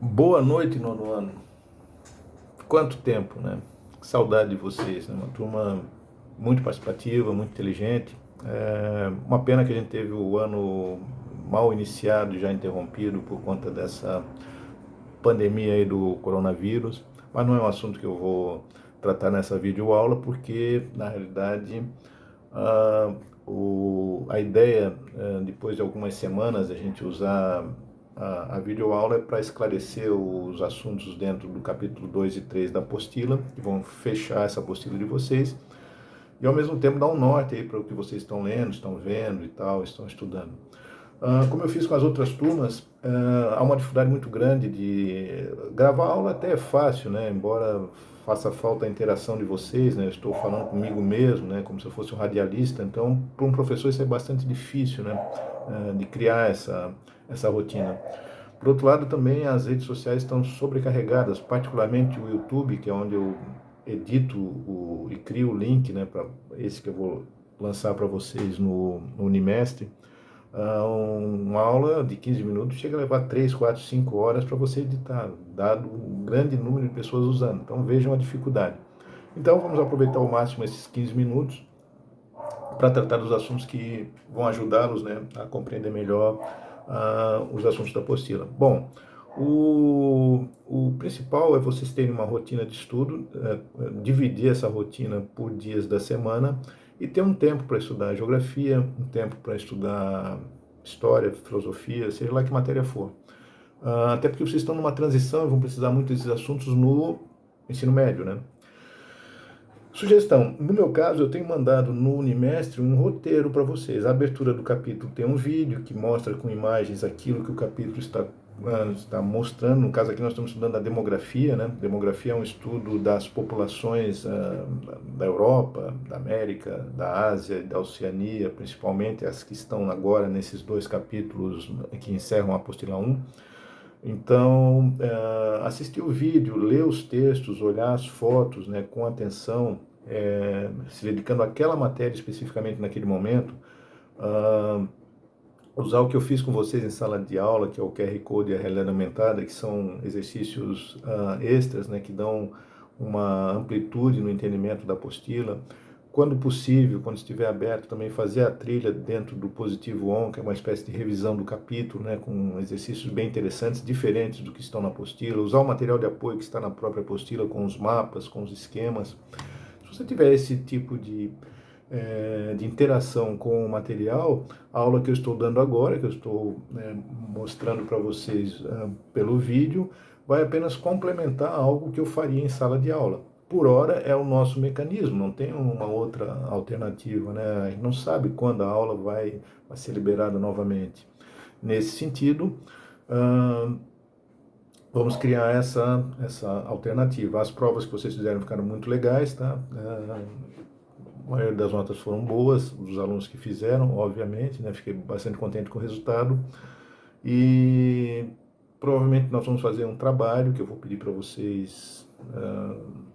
Boa noite, nono ano. Quanto tempo, né? Que saudade de vocês, né? Uma turma muito participativa, muito inteligente. Uma pena que a gente teve o ano mal iniciado, já interrompido por conta dessa pandemia aí do coronavírus, mas não é um assunto que eu vou tratar nessa videoaula, porque, na realidade, ah, a ideia, depois de algumas semanas, a gente usar a videoaula é para esclarecer os assuntos dentro do capítulo 2 e 3 da apostila, que vão fechar essa apostila de vocês, e ao mesmo tempo dar um norte aí para o que vocês estão lendo, estão vendo e tal, estão estudando. Como eu fiz com as outras turmas, há uma dificuldade muito grande de gravar aula. Até é fácil, né? Embora faça falta a interação de vocês, né? Eu estou falando comigo mesmo, né? Como se eu fosse um radialista. Então, para um professor isso é bastante difícil, né? De criar essa rotina. Por outro lado, também as redes sociais estão sobrecarregadas, particularmente o YouTube, que é onde eu edito e crio o link, né? Para esse que eu vou lançar para vocês no Unimestre. Uma aula de 15 minutos chega a levar 3, 4, 5 horas para você editar, dado um grande número de pessoas usando. Então vejam a dificuldade. Então vamos aproveitar ao máximo esses 15 minutos para tratar dos assuntos que vão ajudá-los, né, a compreender melhor os assuntos da apostila. Bom, o principal é vocês terem uma rotina de estudo, dividir essa rotina por dias da semana e ter um tempo para estudar geografia, um tempo para estudar história, filosofia, seja lá que matéria for. Até porque vocês estão numa transição e vão precisar muito desses assuntos no ensino médio, né? Sugestão: no meu caso, eu tenho mandado no Unimestre um roteiro para vocês. A abertura do capítulo tem um vídeo que mostra com imagens aquilo que o capítulo está mostrando. No caso aqui nós estamos estudando a demografia, né? Demografia é um estudo das populações da Europa, da América, da Ásia e da Oceania, principalmente as que estão agora nesses dois capítulos que encerram a apostila 1. Então, assistir o vídeo, ler os textos, olhar as fotos, né, com atenção, se dedicando àquela matéria especificamente naquele momento, usar o que eu fiz com vocês em sala de aula, que é o QR Code e a realidade aumentada, que são exercícios extras, né, que dão uma amplitude no entendimento da apostila. Quando possível, quando estiver aberto, também fazer a trilha dentro do Positivo On, que é uma espécie de revisão do capítulo, né, com exercícios bem interessantes, diferentes do que estão na apostila. Usar o material de apoio que está na própria apostila, com os mapas, com os esquemas. Se você tiver esse tipo de interação com o material, a aula que eu estou dando agora, que eu estou mostrando para vocês pelo vídeo, vai apenas complementar algo que eu faria em sala de aula. Por hora é o nosso mecanismo, não tem uma outra alternativa, né? A gente não sabe quando a aula vai ser liberada novamente. Nesse sentido, vamos criar essa alternativa. As provas que vocês fizeram ficaram muito legais, tá? A maioria das notas foram boas, os alunos que fizeram, obviamente, né? Fiquei bastante contente com o resultado. E provavelmente nós vamos fazer um trabalho que eu vou pedir para vocês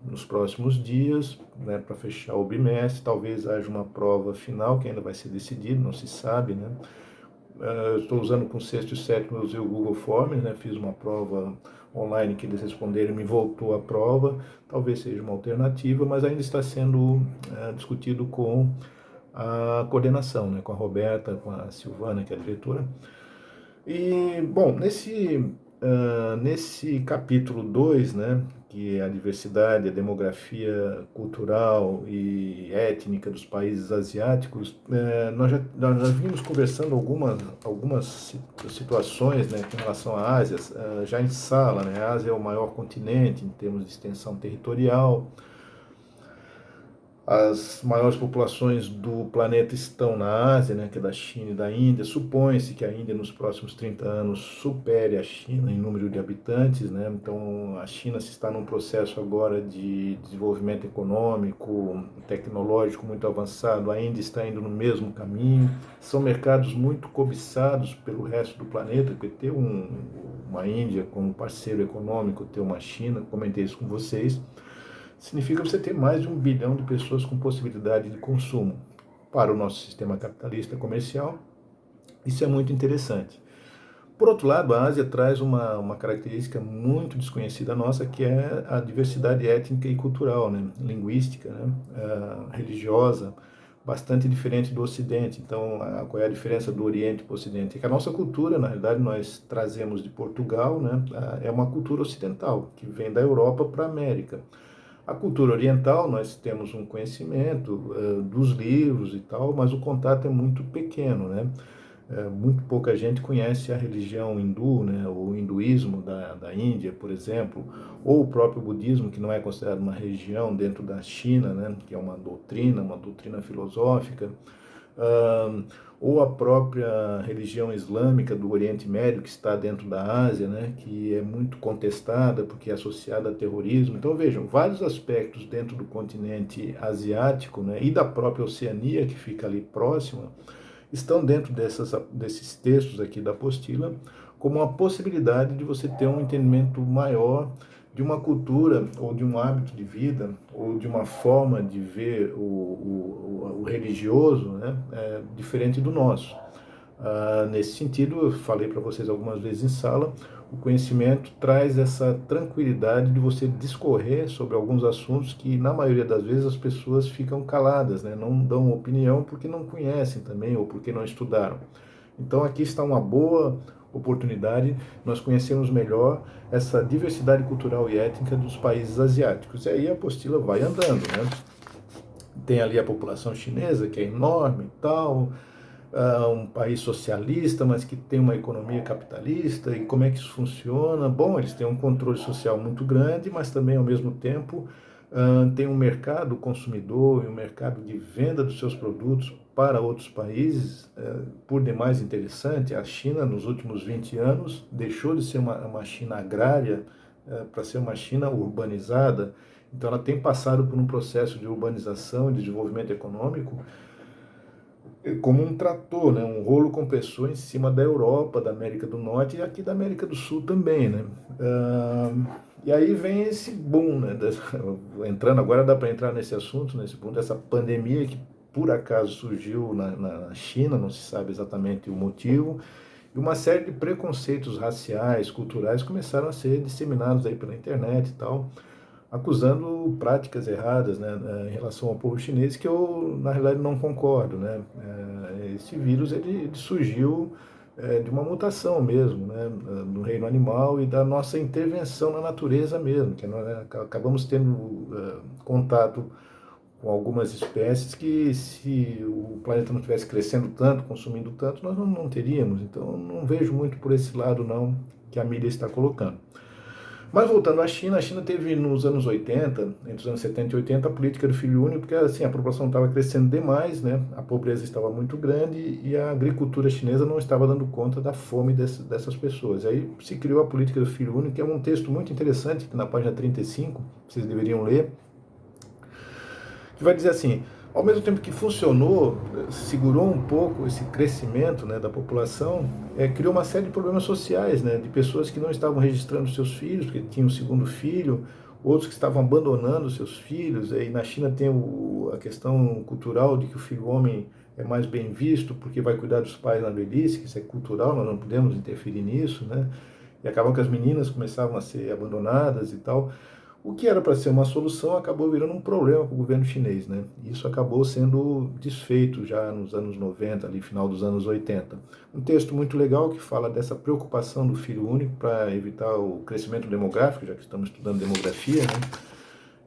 nos próximos dias, né, para fechar o bimestre. Talvez haja uma prova final que ainda vai ser decidida, não se sabe, né? Estou usando com o sexto e sétimo, eu usei o Google Forms, né? Fiz uma prova online que eles responderam e me voltou a prova. Talvez seja uma alternativa, mas ainda está sendo discutido com a coordenação, né? Com a Roberta, com a Silvana, que é a diretora. E, bom, nesse capítulo 2, né, que é a diversidade, a demografia cultural e étnica dos países asiáticos, nós já vimos conversando algumas situações, né, com relação à Ásia, já em sala, né? A Ásia é o maior continente em termos de extensão territorial. As maiores populações do planeta estão na Ásia, né, que é da China e da Índia. Supõe-se que a Índia, nos próximos 30 anos, supere a China em número de habitantes, né? Então, a China se está num processo agora de desenvolvimento econômico, tecnológico muito avançado. A Índia está indo no mesmo caminho. São mercados muito cobiçados pelo resto do planeta, porque ter uma Índia como parceiro econômico, ter uma China, comentei isso com vocês, significa você ter mais de 1 bilhão de pessoas com possibilidade de consumo. Para o nosso sistema capitalista comercial, isso é muito interessante. Por outro lado, a Ásia traz uma característica muito desconhecida nossa, que é a diversidade étnica e cultural, né? Linguística, né? Religiosa, bastante diferente do Ocidente. Então, qual é a diferença do Oriente para o Ocidente? É que a nossa cultura, na realidade, nós trazemos de Portugal, né? É uma cultura ocidental, que vem da Europa para a América. A cultura oriental, nós temos um conhecimento dos livros e tal, mas o contato é muito pequeno, né? Muito pouca gente conhece a religião hindu, né, o hinduísmo da Índia, por exemplo, ou o próprio budismo, que não é considerado uma religião dentro da China, né, que é uma doutrina filosófica, ou a própria religião islâmica do Oriente Médio, que está dentro da Ásia, né, que é muito contestada porque é associada a terrorismo. Então vejam, vários aspectos dentro do continente asiático, né, e da própria Oceania, que fica ali próxima, estão dentro desses textos aqui da apostila como uma possibilidade de você ter um entendimento maior de uma cultura ou de um hábito de vida ou de uma forma de ver o religioso, né, diferente do nosso. Nesse sentido, eu falei para vocês algumas vezes em sala, o conhecimento traz essa tranquilidade de você discorrer sobre alguns assuntos que, na maioria das vezes, as pessoas ficam caladas, né? Não dão opinião porque não conhecem também ou porque não estudaram. Então, aqui está uma boa oportunidade nós conhecermos melhor essa diversidade cultural e étnica dos países asiáticos. E aí a apostila vai andando, né? Tem ali a população chinesa, que é enorme e tal, um país socialista, mas que tem uma economia capitalista, e como é que isso funciona? Bom, eles têm um controle social muito grande, mas também, ao mesmo tempo, tem um mercado consumidor e um mercado de venda dos seus produtos para outros países, por demais interessante. A China, nos últimos 20 anos, deixou de ser uma China agrária para ser uma China urbanizada. Então, ela tem passado por um processo de urbanização e de desenvolvimento econômico como um trator, né, um rolo compressor em cima da Europa, da América do Norte e aqui da América do Sul também, né? E aí vem esse boom, né? Entrando agora dá para entrar nesse assunto, nesse boom dessa pandemia que por acaso surgiu na China, não se sabe exatamente o motivo, e uma série de preconceitos raciais, culturais começaram a ser disseminados aí pela internet e tal, acusando práticas erradas, né, em relação ao povo chinês, que eu, na realidade, não concordo, né. Esse vírus, ele surgiu de uma mutação mesmo, né, no reino animal e da nossa intervenção na natureza mesmo, que nós acabamos tendo contato com algumas espécies que, se o planeta não estivesse crescendo tanto, consumindo tanto, nós não teríamos. Então, não vejo muito por esse lado, não, que a mídia está colocando. Mas voltando à China, a China teve nos anos 80, entre os anos 70 e 80, a política do filho único, porque assim, a população estava crescendo demais, né? A pobreza estava muito grande e a agricultura chinesa não estava dando conta da fome dessas pessoas. Aí se criou a política do filho único, que é um texto muito interessante, que na página 35, vocês deveriam ler, que vai dizer assim: ao mesmo tempo que funcionou, segurou um pouco esse crescimento, né, da população, criou uma série de problemas sociais, né, de pessoas que não estavam registrando seus filhos, porque tinham um segundo filho, outros que estavam abandonando seus filhos. E na China tem a questão cultural de que o filho homem é mais bem visto porque vai cuidar dos pais na velhice, que isso é cultural, nós não podemos interferir nisso, né? E acabam que as meninas começavam a ser abandonadas e tal. O que era para ser uma solução acabou virando um problema para o governo chinês, né? Isso acabou sendo desfeito já nos anos 90, ali final dos anos 80. Um texto muito legal que fala dessa preocupação do filho único para evitar o crescimento demográfico, já que estamos estudando demografia, né?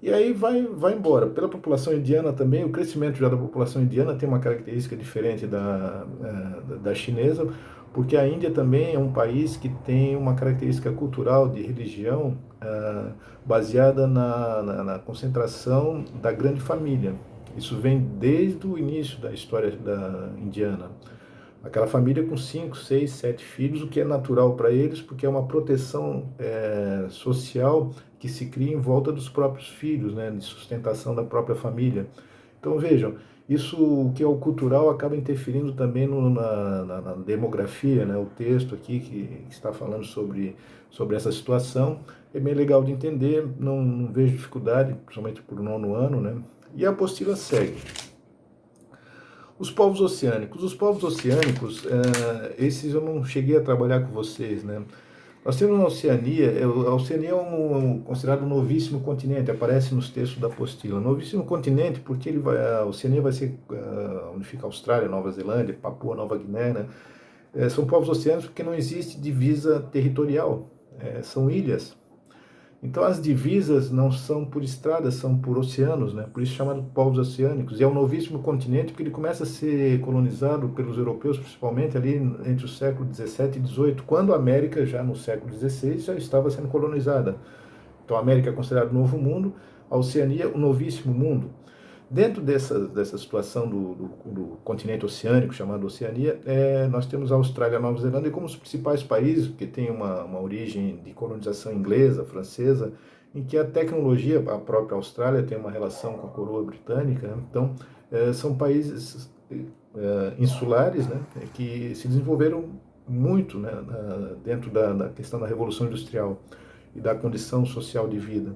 E aí vai embora. Pela população indiana também, o crescimento já da população indiana tem uma característica diferente da chinesa, porque a Índia também é um país que tem uma característica cultural de religião baseada na concentração da grande família. Isso vem desde o início da história da indiana. Aquela família com 5, 6, 7 filhos, o que é natural para eles, porque é uma proteção social que se cria em volta dos próprios filhos, né, de sustentação da própria família. Então vejam, isso o que é o cultural acaba interferindo também na demografia, né, o texto aqui que está falando sobre essa situação é bem legal de entender, não vejo dificuldade, principalmente por 9º ano, né, e a apostila segue. Os povos oceânicos. Os povos oceânicos, esses eu não cheguei a trabalhar com vocês, né? Nós temos na Oceania, a Oceania é considerado um novíssimo continente, aparece nos textos da apostila. Novíssimo continente porque a Oceania vai ser, unificar a Austrália, Nova Zelândia, Papua Nova Guiné, né? São povos oceânicos porque não existe divisa territorial, são ilhas. Então as divisas não são por estradas, são por oceanos, né? Por isso chamado povos oceânicos. E é um novíssimo continente porque ele começa a ser colonizado pelos europeus, principalmente ali entre o século XVII e XVIII, quando a América, já no século XVI, já estava sendo colonizada. Então a América é considerada o Novo Mundo, a Oceania o Novíssimo Mundo. Dentro dessa situação do continente oceânico, chamado Oceania, nós temos a Austrália e a Nova Zelândia como os principais países, que têm uma origem de colonização inglesa, francesa, em que a tecnologia, a própria Austrália tem uma relação com a coroa britânica, né? Então, são países insulares, né, que se desenvolveram muito, né, dentro da questão da Revolução Industrial e da condição social de vida.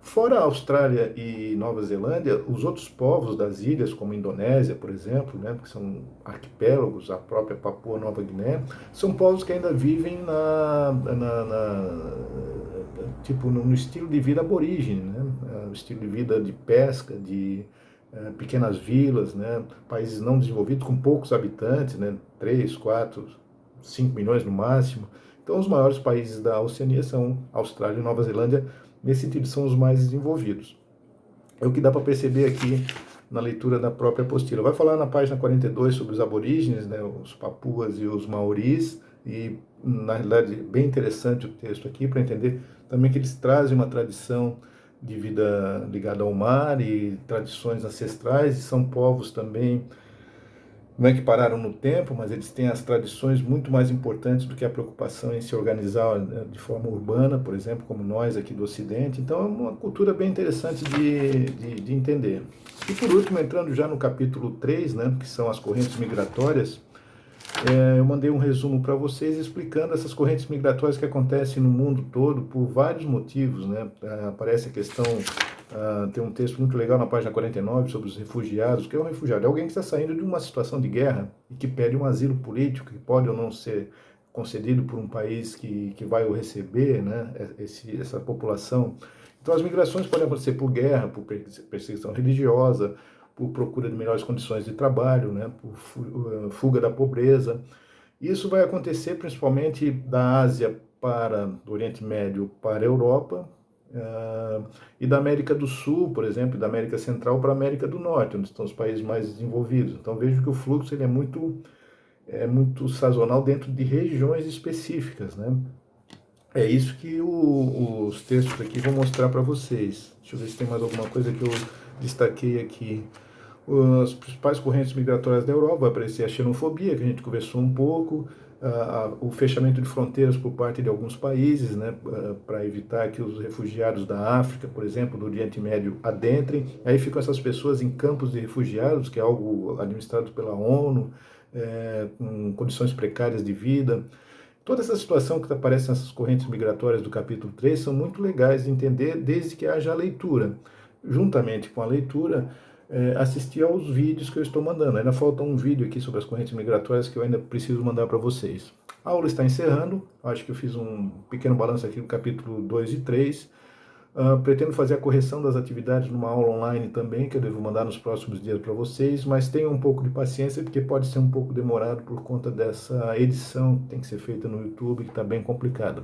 Fora a Austrália e Nova Zelândia, os outros povos das ilhas, como a Indonésia, por exemplo, né, que são arquipélagos, a própria Papua Nova Guiné, são povos que ainda vivem tipo, no estilo de vida aborígene, né, o estilo de vida de pesca, de pequenas vilas, né, países não desenvolvidos com poucos habitantes, né, 3, 4, 5 milhões no máximo. Então, os maiores países da Oceania são Austrália e Nova Zelândia. Nesse sentido, são os mais desenvolvidos. É o que dá para perceber aqui na leitura da própria apostila. Vai falar na página 42 sobre os aborígenes, né, os papuas e os maoris, e na realidade bem interessante o texto aqui para entender também que eles trazem uma tradição de vida ligada ao mar e tradições ancestrais, e são povos também, não é que pararam no tempo, mas eles têm as tradições muito mais importantes do que a preocupação em se organizar de forma urbana, por exemplo, como nós aqui do Ocidente. Então é uma cultura bem interessante de entender. E por último, entrando já no capítulo 3, né, que são as correntes migratórias, eu mandei um resumo para vocês explicando essas correntes migratórias que acontecem no mundo todo por vários motivos, né? Aparece a questão, tem um texto muito legal na página 49 sobre os refugiados. O que é um refugiado? É alguém que está saindo de uma situação de guerra e que pede um asilo político, que pode ou não ser concedido por um país que vai o receber, né? Essa população. Então as migrações podem acontecer por guerra, por perseguição religiosa, por procura de melhores condições de trabalho, né, por fuga da pobreza. Isso vai acontecer principalmente da Ásia do Oriente Médio para a Europa, e da América do Sul, por exemplo, e da América Central para a América do Norte, onde estão os países mais desenvolvidos. Então vejo que o fluxo ele é muito sazonal dentro de regiões específicas, né? É isso que os textos aqui vão mostrar para vocês. Deixa eu ver se tem mais alguma coisa que eu destaquei aqui. As principais correntes migratórias da Europa, vai aparecer a xenofobia, que a gente conversou um pouco, o fechamento de fronteiras por parte de alguns países, né, para evitar que os refugiados da África, por exemplo, do Oriente Médio, adentrem. Aí ficam essas pessoas em campos de refugiados, que é algo administrado pela ONU, com condições precárias de vida. Toda essa situação que aparece nessas correntes migratórias do capítulo 3 são muito legais de entender desde que haja a leitura. Juntamente com a leitura, assistir aos vídeos que eu estou mandando. Ainda falta um vídeo aqui sobre as correntes migratórias que eu ainda preciso mandar para vocês. A aula está encerrando, acho que eu fiz um pequeno balanço aqui do capítulo 2 e 3. Pretendo fazer a correção das atividades numa aula online também, que eu devo mandar nos próximos dias para vocês, mas tenham um pouco de paciência, porque pode ser um pouco demorado por conta dessa edição que tem que ser feita no YouTube, que está bem complicada.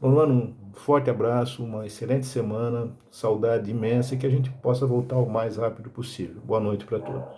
Mano, um forte abraço, uma excelente semana, saudade imensa e que a gente possa voltar o mais rápido possível. Boa noite para todos.